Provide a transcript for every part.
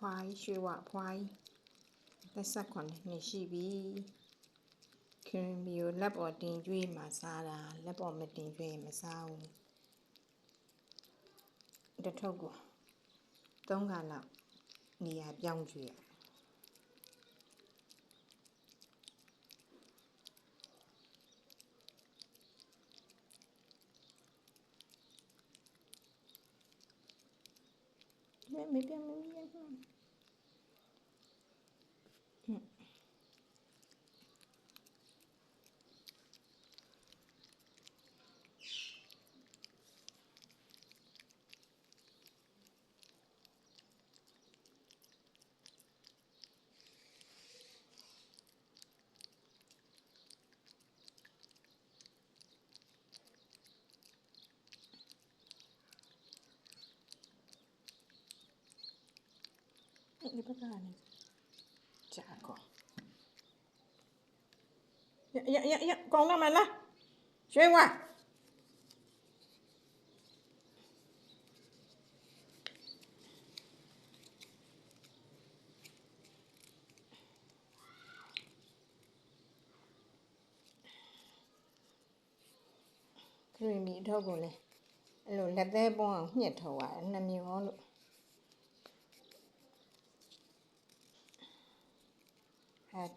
ဖွားရွှေဝဖွားသက်ဆက်ခွန်နေရှိပြီခင်မီကိုလက်ပေါ်တင်ကျွေးမှစားတာလက်ပေါ်မတင်ကျွေးမစားဘူးတထုပ်ကို3 ခါလောက်နေရာပြောင်းကျွေး没变没变。你不干呢？家伙！呀，讲到没了？学完。佢面頭過嚟，路立得幫日頭啊，那面我路。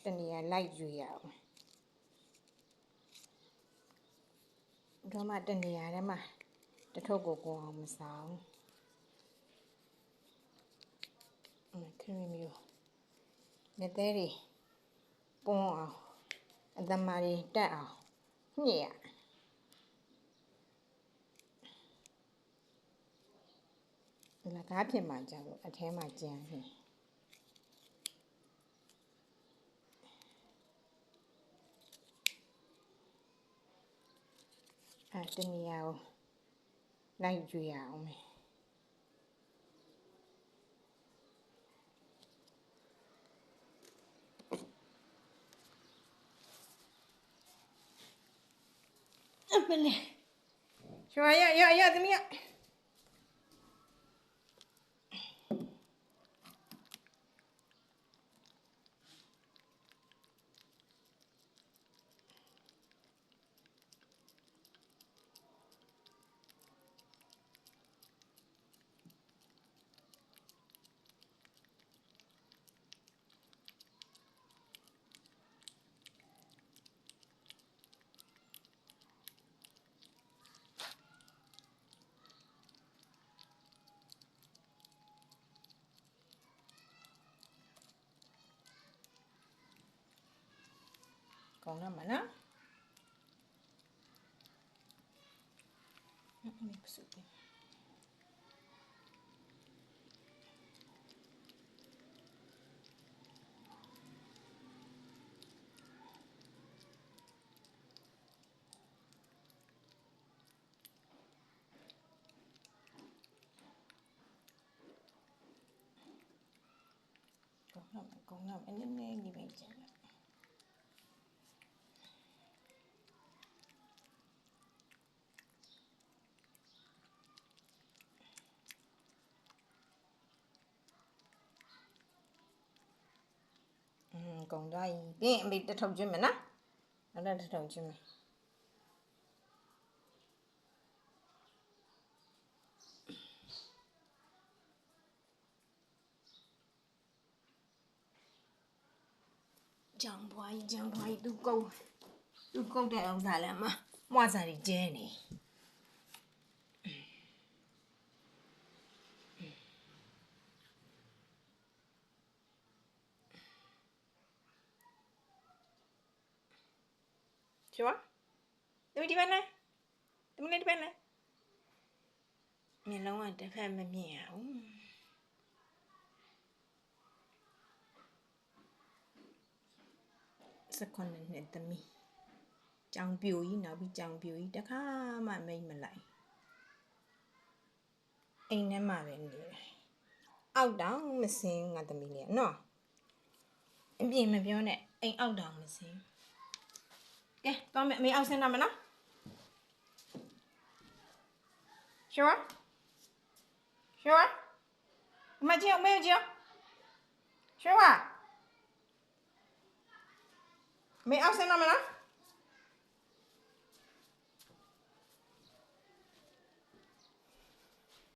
တနေရာလိုက်ကြွေရအောင်တော့မှတနေရာထဲမှာတထုပ်ကိုကိုအောင်မဆောင်ခရီးမျိုးလက်သေးတွေပွန်းအောင်အသမารတွေတက်အောင်ညှစ်ရလက်ကားဖြစ်မှကြလို့အထဲမှာကျန်နေတနေရာကိုလိုက်ကြွေရအောင်မယ်အမလေးရွှေရသမီးကောင်းလားမနော်မပစုတယ်ကောင်းလားနည်းလေးပဲကျန်ကုန်သွားပြီပြီးအမေတထုပ်ကျွေးမယ်နော်နောက်တစ်ထုပ်ကျွေးမယ်ကြောင်ဘွားကြီးသူကုတ်တဲ့ဥစ္စာလည်းမွားစားကြီးကျဲနေချွာဒီဘက်နဲ့ဒီဘက်နဲ့မျက်လုံးကတစ်ဖက်မမြင်အောင်19 နှစ်သမီးကြောင်ပြိုကြီးနောက်ပြီးကြောင်ပြိုကြီးတခါမှမိတ်မလိုက်အိမ်ထဲမှာပဲနေတယ်အောက်တောင်မစင်းငါသမီးလေးနော်အပြင်မပြောနဲ့အိမ်အောက်တောင်မစင်းကဲတော့မေအောက်ဆင်းတော့မနော်Sure? အမကြီးမေကြီး ရွှေဝမင်းအောက်ဆင်းတော့မလား